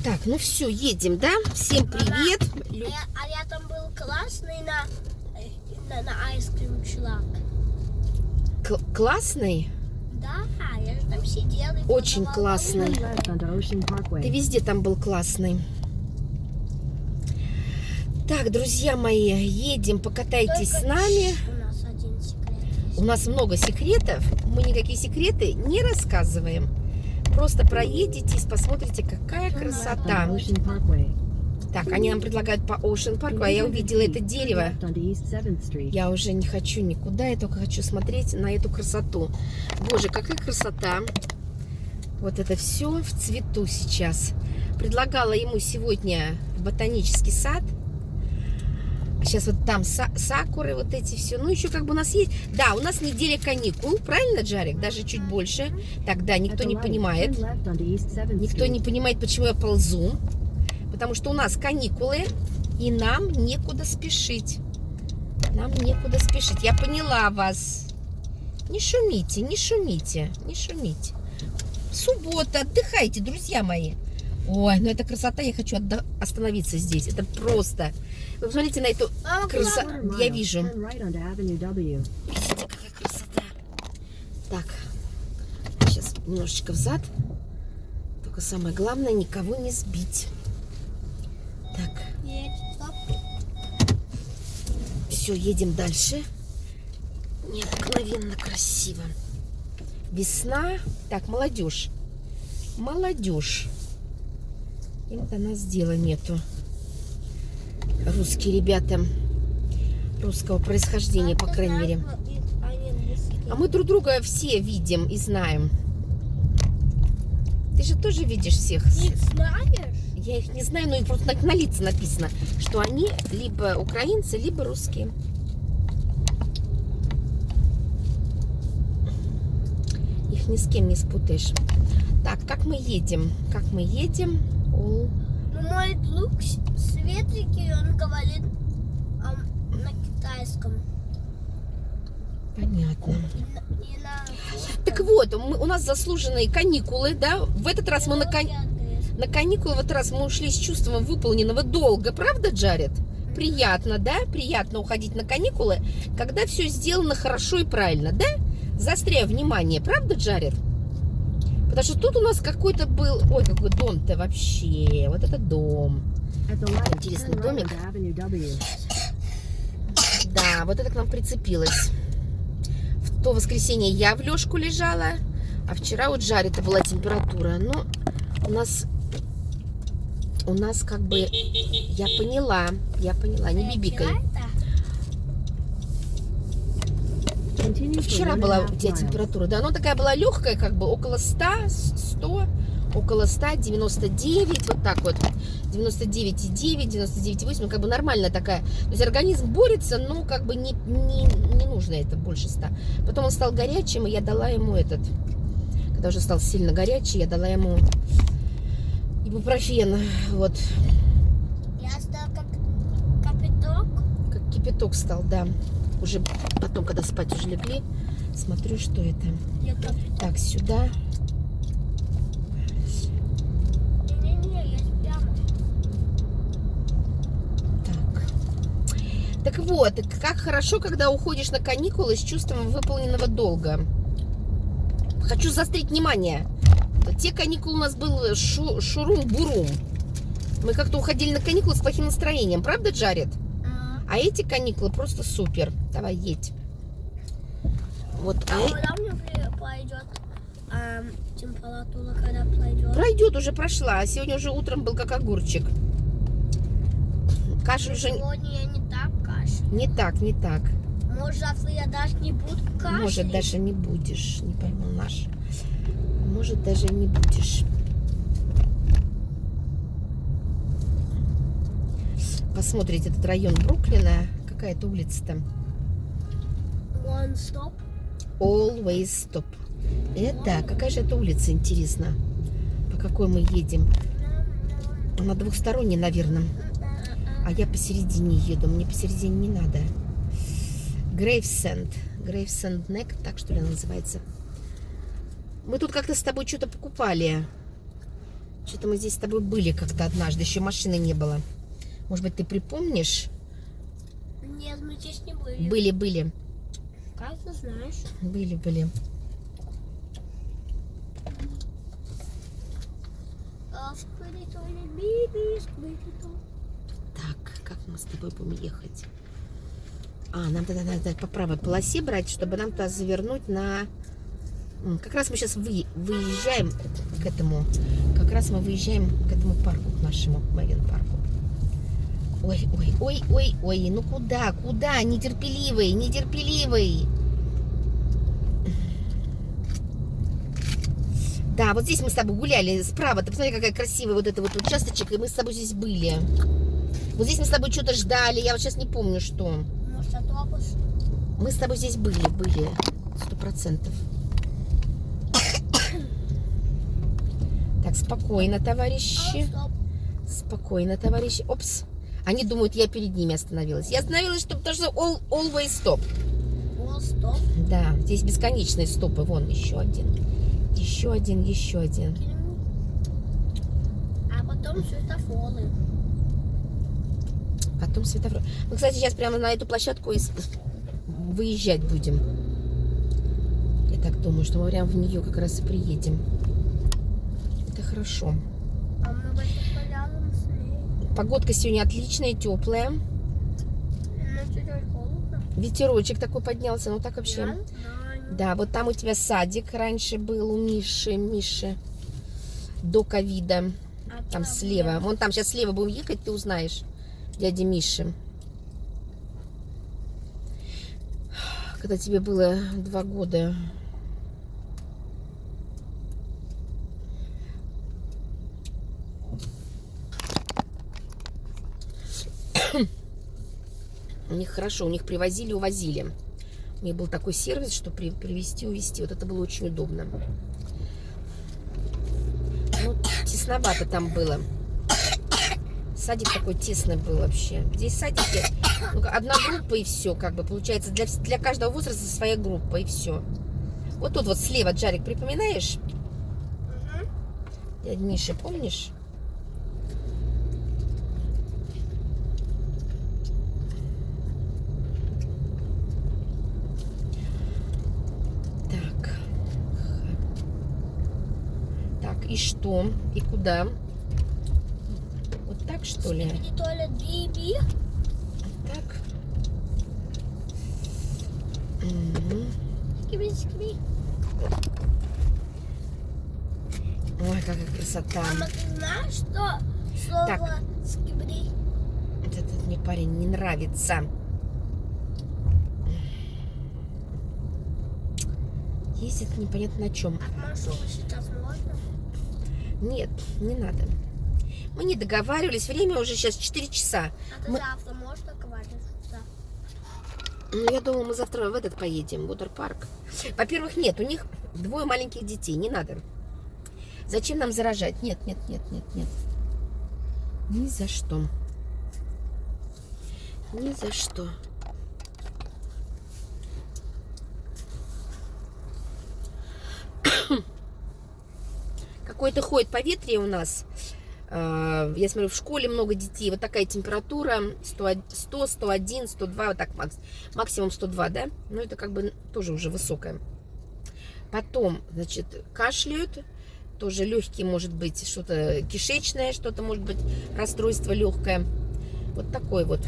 Так, ну все, едем, да? Всем привет. Я там был классный на айскрим шлак. Классный? Да, я же там сидела. И Очень продавала классный. ужин. Ты везде там был классный. Так, друзья мои, едем, покатайтесь Только с нами. У нас один секрет есть. У нас много секретов. Мы никакие секреты не рассказываем. Просто проедетесь, посмотрите, какая красота. Так, они нам предлагают по Ocean Park, а я увидела это дерево. Я уже не хочу никуда, я только хочу смотреть на эту красоту. Боже, какая красота. Вот это все в цвету сейчас. Предлагала ему сегодня в ботанический сад. Сейчас вот там сакуры, вот эти все. Ну, еще как бы у нас есть... Да, у нас неделя каникул. Правильно, Джарик? Даже чуть больше. Так, да, никто не понимает. Никто не понимает, почему я ползу. Потому что у нас каникулы, и нам некуда спешить. Нам некуда спешить. Я поняла вас. Не шумите, не шумите, не шумите. Суббота, отдыхайте, друзья мои. Ой, ну это красота, я хочу остановиться здесь. Это просто... Вы посмотрите на эту красоту. Я вижу. Видите, какая красота. Так, сейчас немножечко взад. Только самое главное, никого не сбить. Так. Все, едем дальше. Необыкновенно красиво. Весна. Так, молодежь. Молодежь. Им до нас дела нету. Русские ребята. Русского происхождения, по крайней мере. А мы друг друга все видим и знаем. Ты же тоже видишь всех? Не знаешь? Я их не знаю, но им просто на лице написано, что они либо украинцы, либо русские. Их ни с кем не спутаешь. Так, как мы едем? Как мы едем? Ну, мой друг Светлики, он говорит на китайском. Понятно. Так вот, у нас заслуженные каникулы, да? В этот раз мы на каникулы, в этот раз мы ушли с чувством выполненного долга. Правда, Джаред? Приятно, да? Приятно уходить на каникулы, когда все сделано хорошо и правильно, да? Заостряю внимание. Правда, Джаред? Потому что тут у нас какой-то был... Ой, какой дом-то вообще. Вот это дом. Интересный домик. Да, вот это к нам прицепилось. В то воскресенье я в лёжку лежала, а вчера у Джареда была температура. Но у нас как бы... Я поняла, не бибикай. Вчера была у тебя температура, да, она такая была легкая, как бы около 100, около 100, 99, вот так вот, 99,9, 99,8, как бы нормальная такая. То есть организм борется, но как бы не нужно это больше 100. Потом он стал горячим, и я дала ему когда уже стал сильно горячий, я дала ему ибупрофен, вот. Я стал как кипяток. Как кипяток стал, да. Уже потом, когда спать уже легли, смотрю, что это. Так, сюда. Не, я прямо. Так вот, как хорошо, когда уходишь на каникулы с чувством выполненного долга. Хочу заострить внимание. Те каникулы у нас был шурум-бурум. Мы как-то уходили на каникулы с плохим настроением. Правда, Джаред? А эти каникулы просто супер. Давай, едь. Вот. Когда у меня пройдет температура, когда пройдет? Пройдет, уже прошла. А сегодня уже утром был как огурчик. Каша уже... Сегодня я не так кашляю. Не так. Может, завтра я даже не буду кашлять? Может, даже не будешь. Не пойму наш. Может, даже не будешь. Посмотрите этот район Бруклина. Какая-то улица там. One stop. Always stop. Это, какая же это улица, интересно? По какой мы едем? Она двухсторонняя, наверное. А я посередине еду. Мне посередине не надо. Грейвсенд Neck, так что ли она называется? Мы тут как-то с тобой что-то покупали. Что-то мы здесь с тобой были как-то однажды, еще машины не было. Может быть, ты припомнишь? Нет, мы здесь не были. Были. Как ты знаешь? Были. Так, как мы с тобой будем ехать? Нам тогда надо по правой полосе брать, чтобы нам туда завернуть на... Как раз мы сейчас выезжаем к этому... Как раз мы выезжаем к этому парку, к нашему Марин-парку. Ой, ну куда? Нетерпеливый. Да, вот здесь мы с тобой гуляли справа. Ты посмотри, какая красивая вот эта вот участочек, и мы с тобой здесь были. Вот здесь мы с тобой что-то ждали, я вот сейчас не помню, что. Может, автобус? Мы с тобой здесь были, 100%. Так, спокойно, товарищи. Спокойно, товарищи. Опс. Они думают, я перед ними остановилась. Я остановилась, потому что always stop. All stop. Да, здесь бесконечные стопы. Вон, еще один. А потом светофоры. Потом светофор. Мы, кстати, сейчас прямо на эту площадку выезжать будем. Я так думаю, что мы прямо в нее как раз и приедем. Это хорошо. А мы пойдем рядом с ней. Погодка сегодня отличная, теплая. Но чуть холодно. Ветерочек такой поднялся, ну так вообще. Да. Да, вот там у тебя садик раньше был у Миши, до ковида. Там слева. Вон там сейчас слева будем ехать, ты узнаешь. Дяди Миши. Когда тебе было 2 года. У них хорошо, у них привозили, увозили. У них был такой сервис, что привезти, увезти. Вот это было очень удобно. Ну, тесновато там было. Садик такой тесный был вообще. Здесь садики, одна группа и все, как бы, получается, для каждого возраста своя группа и все. Вот тут вот слева, Джарик, припоминаешь? Дядя Миша, помнишь? Так, и что? И куда? Вот так, что ли? Так. Ой, какая красота. Мама, ты знаешь, что слово Так. скибри? Вот этот мне парень не нравится. Ездит непонятно на чем. А маршрут сейчас можно? Нет, не надо. Мы не договаривались. Время уже сейчас 4 часа. А ты Мы- завтра можешь договариваться? Ну, я думаю, мы завтра в этот поедем, в Water-парк. Во-первых, нет, у них 2 маленьких детей. Не надо. Зачем нам заражать? Нет. Ни за что. Ни за что. Какое-то ходит поветрие у нас. Я смотрю, в школе много детей. Вот такая температура. 100, 101, 102. Вот так максимум 102, да? Ну, это как бы тоже уже высокая. Потом, значит, кашляют. Тоже легкие, может быть, что-то кишечное, что-то, может быть, расстройство легкое. Вот такой вот.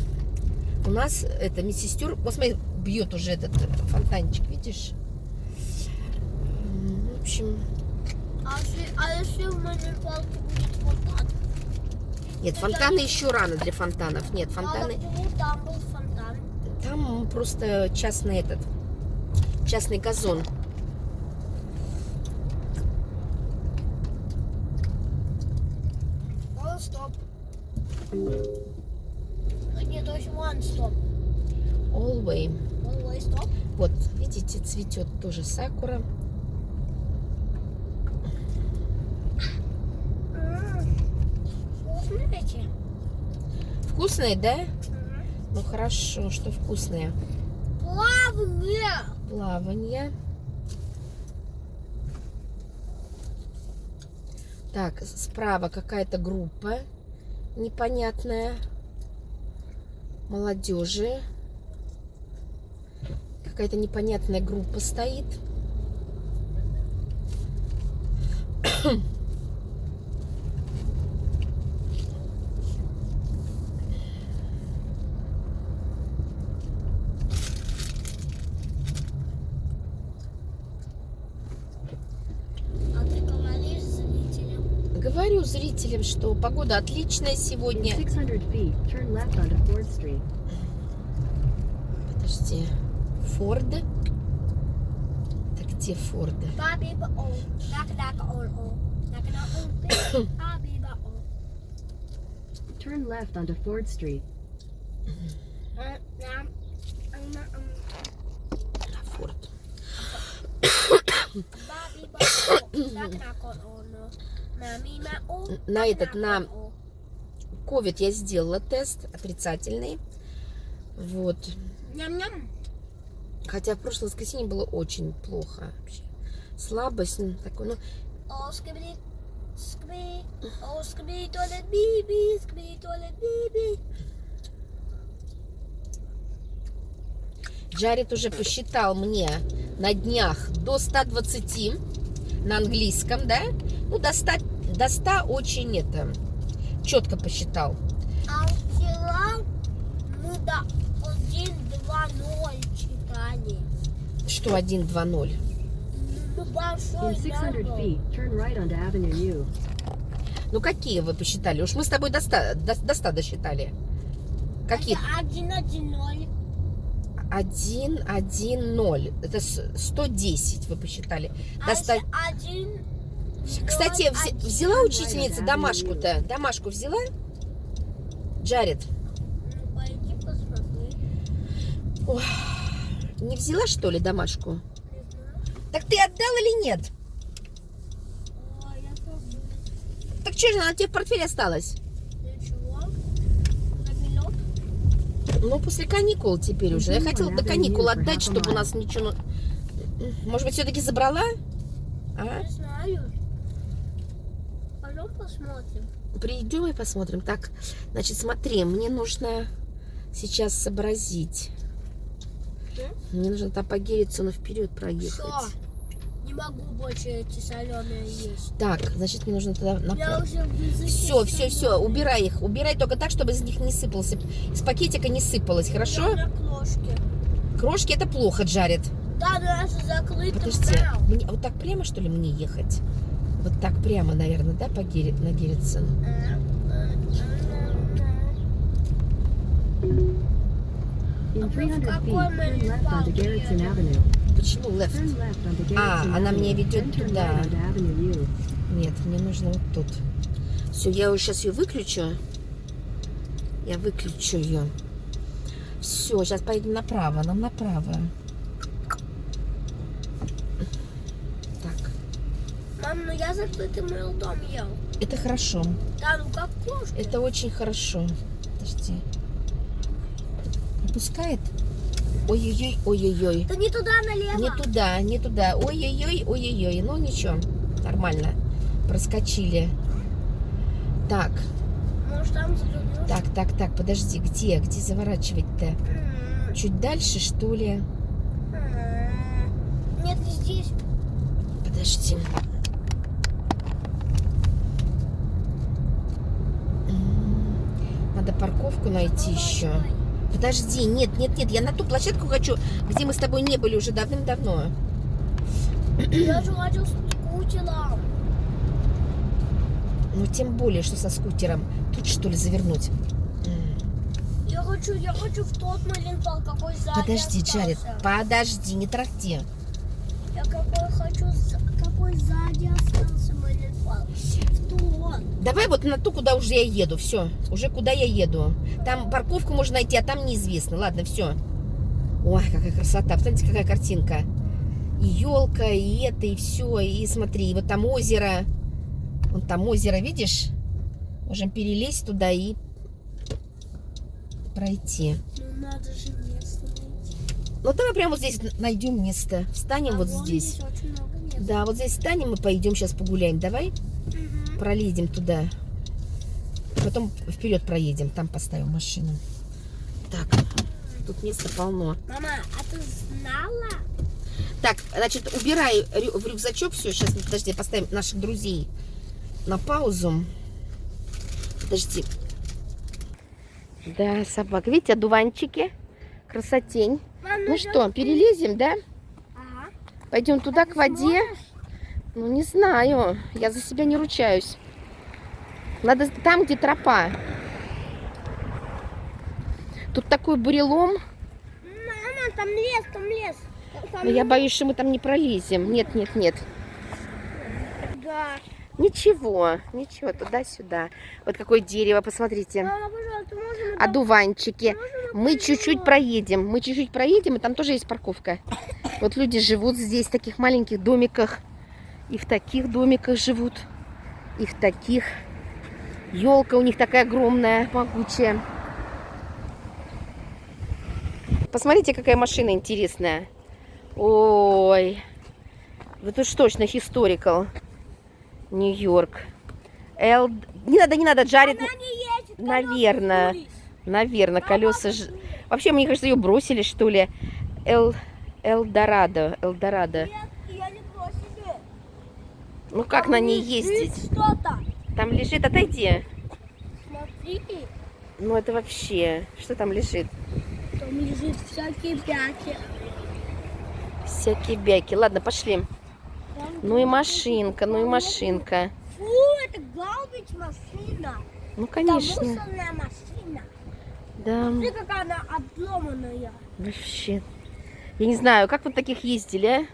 У нас это медсестер. Вот смотри, бьет уже этот фонтанчик, видишь? В общем... А если в Марин-парке будет фонтан? Нет, фонтаны еще рано для фонтанов. Нет, фонтаны... Там был фонтан. Там просто частный газон. One stop. Нет, то есть one stop. Always. Always stop. Вот, видите, цветет тоже сакура. Вкусные эти? Вкусные, да? Ну хорошо, что вкусные. Плавные. Плавание. Так, справа какая-то группа непонятная. Молодежи. Какая-то непонятная группа стоит. А ты говоришь зрителям? Говорю зрителям, что погода отличная In сегодня. 600 feet, turn left onto Ford Street. Подожди. Форд? Так где Форды? Бабиба о, нака-нака о, нака-нака бабиба о. Turn left onto Ford Street. Форд. Бабиба о, нака-нака о, мамима о. На этот, на ковид я сделала тест отрицательный. Вот. Ням-ням. Хотя в прошлое воскресенье было очень плохо вообще. Слабость, ну, такой, ну, О, скибиди, скиби, о, скиби, туалет, биби, скиби, туалет, биби. Джаред уже посчитал мне на днях до 120 на английском, да? Ну, до 100 очень это, четко посчитал. А вчера мы до 1-2-0 читали. Что 1, 2, 0? Ну, большой In 600 набор. feet, turn right onto Avenue U. Ну, какие вы посчитали? Уж мы с тобой до 100 досчитали. Какие? 1-1-0. 1, 1, 0. Это 110 вы посчитали. До 100. 1. Кстати, взяла учительница домашку-то? Домашку взяла? Джаред, Ну, пойди посмотри. не взяла, что ли, домашку? Не знаю. Так ты отдал или нет? Ой, я забыла. Так что же она тебе в портфеле осталась? Ничего. Забелек. Ну, после каникул теперь уже. Я хотела до каникул отдать, чтобы у нас ничего... Может быть, все-таки забрала? А? Не знаю. Пойдем посмотрим. Придем и посмотрим. Так, значит, смотри, мне нужно сейчас сообразить. Мне нужно там по Герицену вперед проехать. Что? Не могу больше эти соленые есть. Так, значит, мне нужно туда Я направо. уже в языке Все, соленые. убирай их. Убирай только так, чтобы из них не сыпался. Из пакетика не сыпалось, хорошо? Я на крошке. Крошки это плохо, Джаред. Да, даже закрытым. Подожди, мяу. мне вот так прямо, что ли, мне ехать? Вот так прямо, наверное, да, на Герицен? In 300 feet, какой мы turn left onto не Garrettson едем? Avenue. Почему left? Turn left onto А, Garrettson она Avenue. меня ведет Then turn туда. right onto Avenue U. Нет, мне нужно вот тут. Все, я сейчас ее выключу. Я выключу ее. Все, сейчас поедем направо. Нам направо. Так, Мам, ну я закрытым ртом ел. это хорошо. Да, ну как кошка. Это очень хорошо. Подожди. Пропускает? Ой-ой-ой, ой-ой-ой. Да не туда, налево. Не туда, не туда. Ой-ой-ой, ой-ой-ой. Ну ничего, нормально. Проскочили. Так, Может, там завернешь? так, подожди. Где заворачивать-то? Чуть дальше, что ли? Нет, не здесь. Подожди. Надо парковку найти еще. Подожди, нет, я на ту площадку хочу, где мы с тобой не были уже давным-давно. Я же хочу с скутером. Ну, тем более, что со скутером. Тут, что ли, завернуть? Я хочу в тот парк, какой сзади Подожди, Джаред, остался. подожди, не трахти. Я какой сзади остался парк. В тот. Давай вот на ту, куда уже я еду, все. Уже куда я еду. Там парковку можно найти, а там неизвестно. Ладно, все. Ой, какая красота. Посмотрите, какая картинка. И елка, и это, и все. И смотри, и вот там озеро. Вон там озеро, видишь? Можем перелезть туда и пройти. Ну надо же место найти. Ну, давай прямо вот здесь найдем место. Встанем вот вон здесь. очень много места. Да, вот здесь встанем и пойдем сейчас погуляем. Давай. Мгм. Пролезем туда. Потом вперед проедем. Там поставим машину. Так, тут места полно. Мама, а ты знала? Так, значит, убирай в рюкзачок все. Сейчас, подожди, поставим наших друзей на паузу. Подожди. Да, собак. Видите, одуванчики. Красотень. Мам, Ну что, перелезем, да? Ага. Пойдем туда, к воде? Сможешь? Ну, не знаю. Я за себя не ручаюсь. Надо там, где тропа. Тут такой бурелом. Мама, там лес, там лес. Там Но я боюсь, что мы там не пролезем. Нет, нет, нет. Да. Ничего, ничего, туда-сюда. Вот какое дерево, посмотрите. Мама, пожалуйста, можем... Одуванчики. Мы чуть-чуть проедем. Мы чуть-чуть проедем, и там тоже есть парковка. Вот люди живут здесь, в таких маленьких домиках. И в таких домиках живут. И в таких. Елка у них такая огромная, могучая. Посмотрите, какая машина интересная. Ой. Вот уж точно historical. Нью-Йорк. Не надо, Джаред. Она не едет, Наверное. колеса Наверное, колеса. Вообще, мне кажется, ее бросили, что ли. Эльдорадо. Нет, я не бросили. Ну как на ней ездить? Что-то. Там лежит, отойди. Смотри, Ну это вообще, что там лежит? там лежит всякие пяки. Всякие бяки. Ладно, пошли. Ну и машинка, ну и машинка. Фу, это галбич машина. Ну Это конечно. мусорная машина. Да, Смотри, какая она обломанная. вообще. Я не знаю, как вы таких ездили, а?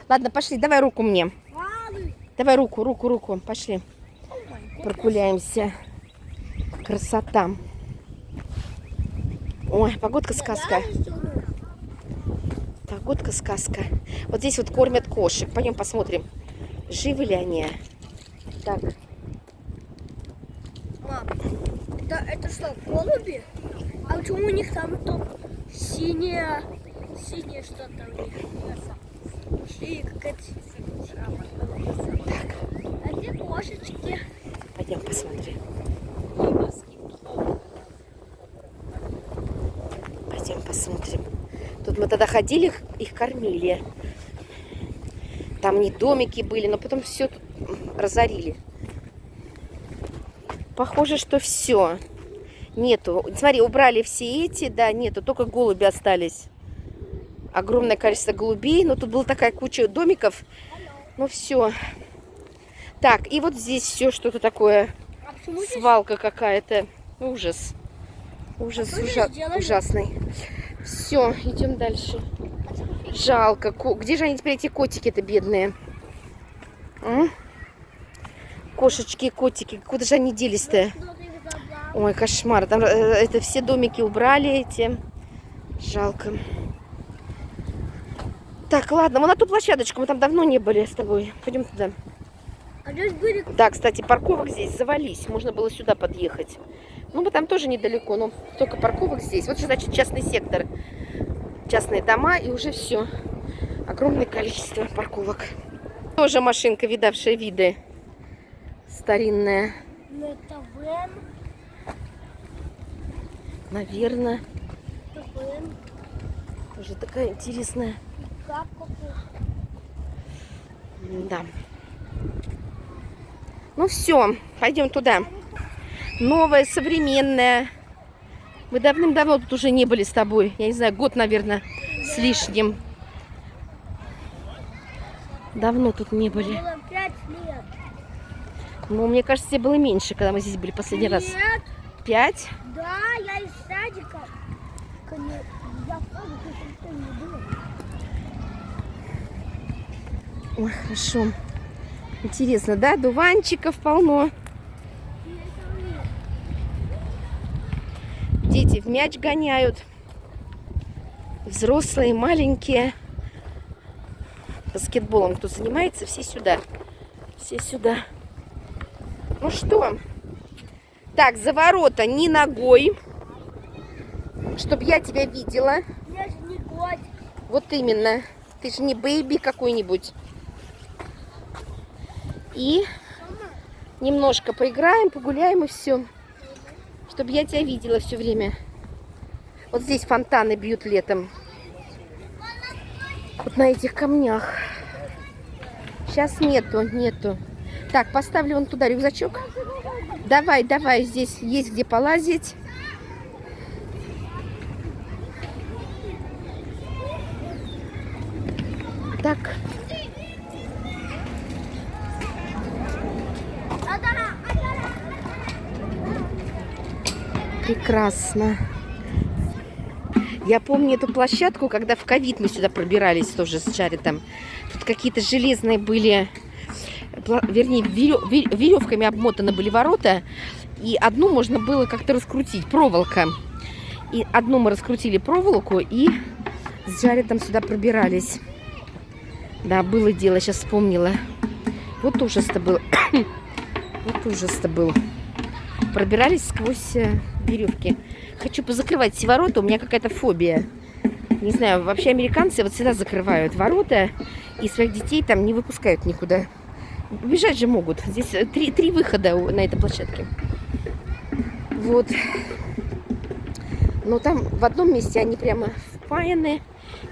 Ладно, пошли, давай руку мне. Ладно. Давай руку. Пошли. Прогуляемся. Красота. Ой, погодка сказка. Погодка сказка. Вот здесь вот кормят кошек. Пойдем посмотрим, живы ли они. Так, Мам, это что, голуби? А почему у них там то синее что-то у них? И какая-то... А где кошечки? пойдем посмотрим. Пойдем посмотрим. Тут мы тогда ходили, их кормили. Там не домики были, но потом все тут разорили. Похоже, что все. Нету. Смотри, убрали все эти, да, нету, только голуби остались. Огромное количество голубей, но тут была такая куча домиков. Ну все. Так, и вот здесь все что-то такое. А почему здесь... Свалка какая-то. Ужас. Ужас что здесь делали? ужасный. Все, идем дальше. Жалко. Где же они теперь, эти котики-то бедные? М? Кошечки, котики. Куда же они делись-то? Ой, кошмар. Там это все домики убрали эти. Жалко. Так, ладно, вон на ту площадочку. Мы там давно не были с тобой. Пойдем туда. А здесь были... Да, кстати, парковок здесь завались. Можно было сюда подъехать. Ну, мы там тоже недалеко, но только парковок здесь. Вот что значит частный сектор. Частные дома, и уже все. Огромное количество парковок. Тоже машинка, видавшая виды. Старинная. Ну, это вен. Наверное. Это вен. Тоже такая интересная. Как какой? Да. Ну все, пойдем туда. Новая, современная. Мы давным-давно тут уже не были с тобой. Я не знаю, год, наверное, с лишним. Давно тут не были. Было 5 лет. Ну, мне кажется, тебе было меньше, когда мы здесь были последний раз. Нет. 5? Да, я из садика. Конечно, я в садике совсем не была. Ой, хорошо. Интересно, да? Дуванчиков полно. Дети в мяч гоняют. Взрослые, маленькие. Баскетболом кто занимается, все сюда. Все сюда. Ну что? Так, за ворота не ногой. Чтоб я тебя видела. Я же не котик. Вот именно. Ты же не бэйби какой-нибудь. И Немножко поиграем, погуляем и все. Чтобы я тебя видела все время. Вот здесь фонтаны бьют летом. Вот на этих камнях. Сейчас нету. Так, поставлю вон туда рюкзачок. Давай, здесь есть где полазить. Так. Прекрасно. Я помню эту площадку, когда в ковид мы сюда пробирались тоже с Джаредом. Тут какие-то железные были, вернее, веревками обмотаны были ворота. И одну можно было как-то раскрутить, проволока. И одну мы раскрутили проволоку и с Джаредом сюда пробирались. Да, было дело, сейчас вспомнила. Вот ужас-то был. Вот ужас-то был. Пробирались сквозь веревки. Хочу позакрывать все ворота, у меня какая-то фобия. Не знаю, вообще американцы вот всегда закрывают ворота и своих детей там не выпускают никуда. Убежать же могут. Здесь три выхода на этой площадке. Вот. Но там в одном месте они прямо впаяны,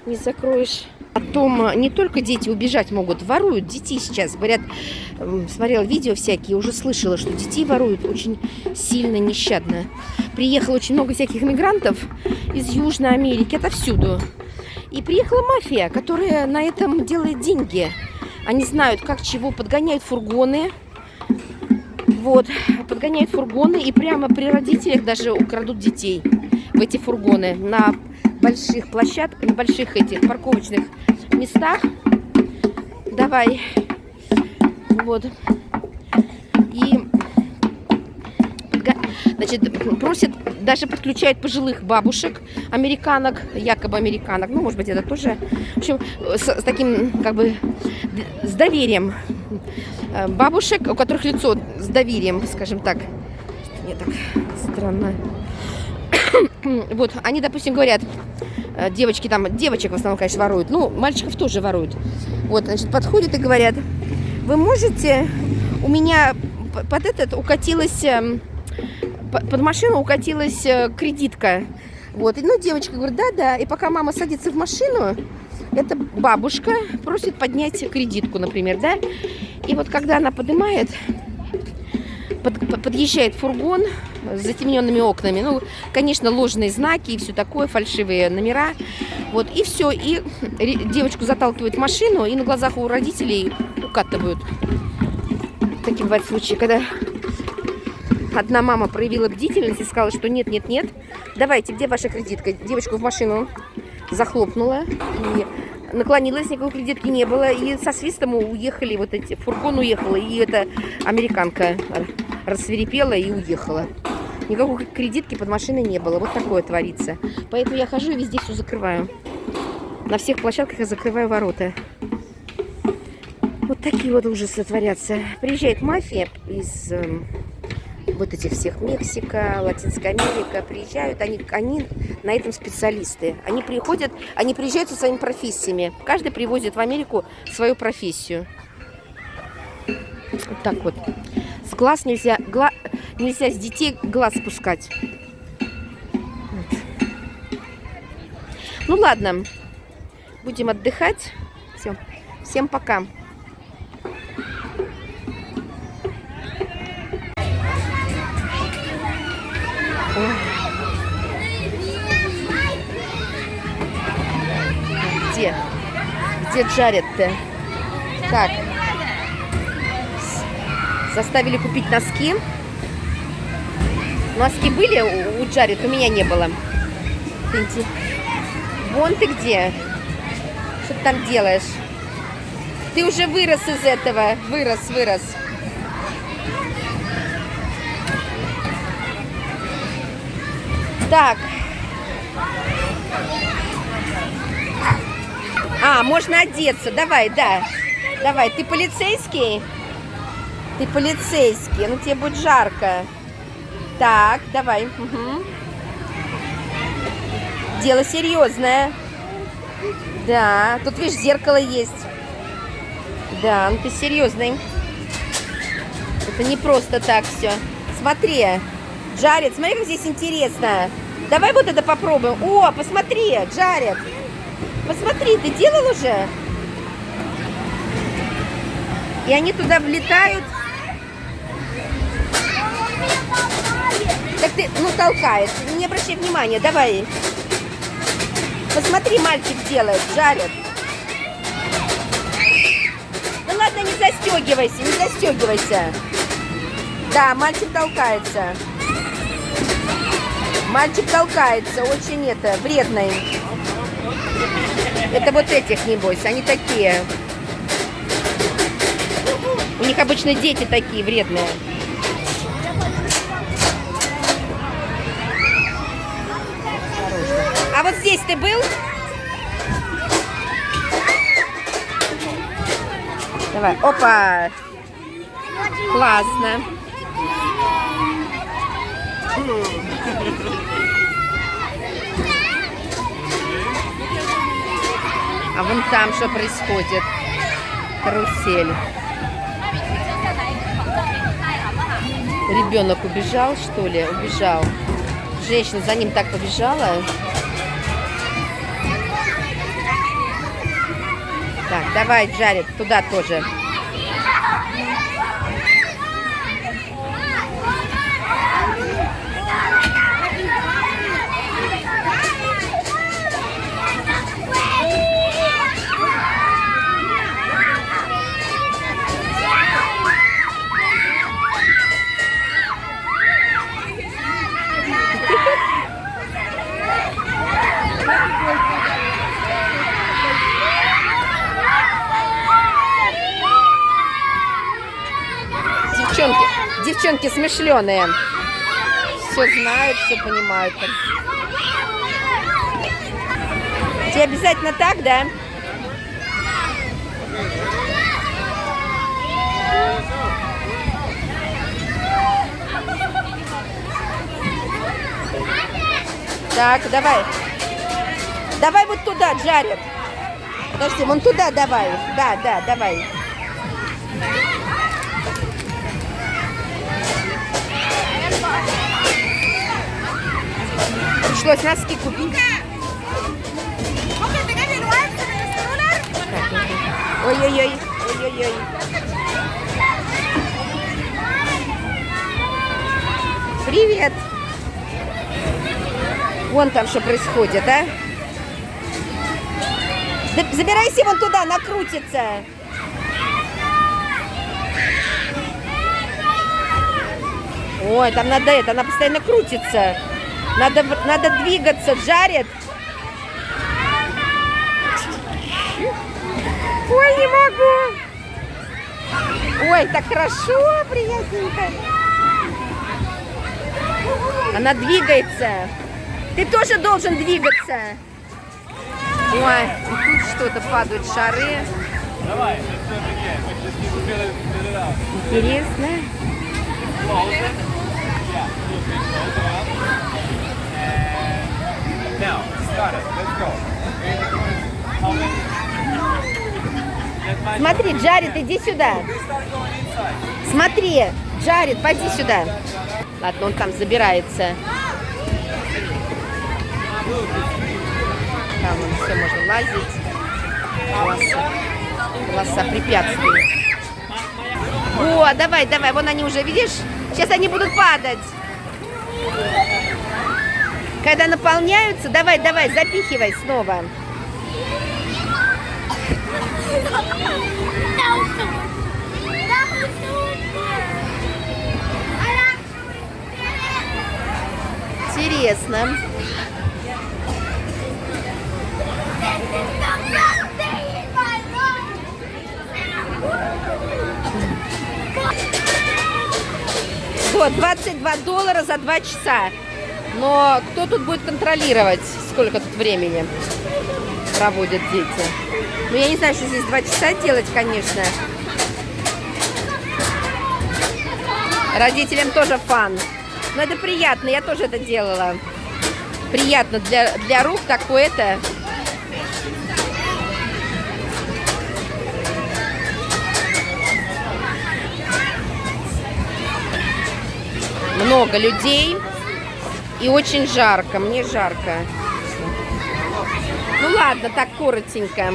не закроешь. Потом не только дети убежать могут, воруют детей сейчас. Говорят, смотрела видео всякие, уже слышала, что детей воруют очень сильно, нещадно. Приехало очень много всяких мигрантов из Южной Америки, отовсюду. И приехала мафия, которая на этом делает деньги. Они знают, как чего, подгоняют фургоны. Вот, подгоняют фургоны и прямо при родителях даже украдут детей в эти фургоны на больших площадках, на больших этих парковочных местах. Давай. Вот. И, значит, просят, даже подключают пожилых бабушек, американок, якобы американок. Ну, может быть, это тоже, в общем, с таким, как бы, с доверием. Бабушек, у которых лицо с доверием, скажем так. Мне так странно. Вот, они, допустим, говорят, девочки там, девочек в основном, конечно, воруют, ну, мальчиков тоже воруют. Вот, значит, подходят и говорят, вы можете, у меня под этот укатилась, под машину укатилась кредитка. Вот, и, ну, девочка говорит, да, и пока мама садится в машину, эта бабушка просит поднять кредитку, например, да, и вот когда она поднимает, подъезжает фургон с затемненными окнами, ну, конечно, ложные знаки и все такое, фальшивые номера, вот, и все, и девочку заталкивают в машину, и на глазах у родителей укатывают. Такие бывают случаи, когда одна мама проявила бдительность и сказала, что нет, давайте, где ваша кредитка? Девочку в машину захлопнула и наклонилась, никакой кредитки не было, и со свистом уехали, вот эти, фургон уехал, и эта американка рассвирепела и уехала. Никакой кредитки под машиной не было, вот такое творится. Поэтому я хожу и везде все закрываю. На всех площадках я закрываю ворота. Вот такие вот ужасы творятся. Приезжает мафия из вот этих всех, Мексика, Латинская Америка, приезжают, они на этом специалисты. Они приезжают со своими профессиями. Каждый привозит в Америку свою профессию. Вот так вот. С глаз нельзя с детей глаз спускать. Вот. Ну ладно, будем отдыхать. Все. Всем пока. Где Джаред-то? Так. Заставили купить носки. Носки были у Джаред, у меня не было. Вон ты где? Что ты там делаешь? Ты уже вырос из этого. Вырос. Так. Можно одеться. Давай, да. Давай, ты полицейский? Ты полицейский. Ну, тебе будет жарко. Так, давай. Угу. Дело серьезное. Да, тут, видишь, зеркало есть. Да, ну ты серьезный. Это не просто так все. Смотри, Джаред, смотри, как здесь интересно. Давай вот это попробуем. О, посмотри, Джаред. Посмотри, ты делал уже? И они туда влетают. Так ты, ну, толкает. Не обращай внимания, давай. Посмотри, мальчик делает, Джаред. Ну ладно, не застегивайся, не застегивайся. Да, мальчик толкается. Мальчик толкается, очень вредный. Это вот этих, небось, они такие. У них обычно дети такие вредные. А вот здесь ты был? Давай, опа! Классно. А вон там что происходит? Карусель. Ребенок убежал, что ли? Убежал. Женщина за ним так побежала. Так, давай, Джаред, туда тоже. Девчонки смышленые. Все знают, все понимают. Тебе обязательно так, да? Так, давай. Давай вот туда, Джаред. Подожди, вон туда давай. Да, давай. Пришлось носки купить. Ой-ой-ой. Ой-ой-ой. Привет. Вон там что происходит, а? Да забирайся вон туда, накрутится. Ой, там надо это, она постоянно крутится. Надо двигаться, Джаред. Ой, не могу. Ой, так хорошо, приятненько. Она двигается. Ты тоже должен двигаться. Ой, и тут что-то падают шары. Интересно. Смотри, Джаред, иди сюда. Смотри, Джаред, пойди сюда. Ладно, он там забирается. Там все можно лазить. Полоса препятствий. О, давай, вон они уже, видишь? Сейчас они будут падать. Когда наполняются, давай, запихивай снова. Интересно. Вот, $22 за 2 часа. Но кто тут будет контролировать, сколько тут времени проводят дети? Ну, я не знаю, что здесь 2 часа делать, конечно. Родителям тоже фан. Но это приятно, я тоже это делала. Приятно для рук такое-то. Много людей и очень жарко. Мне жарко. Ну ладно, так коротенько.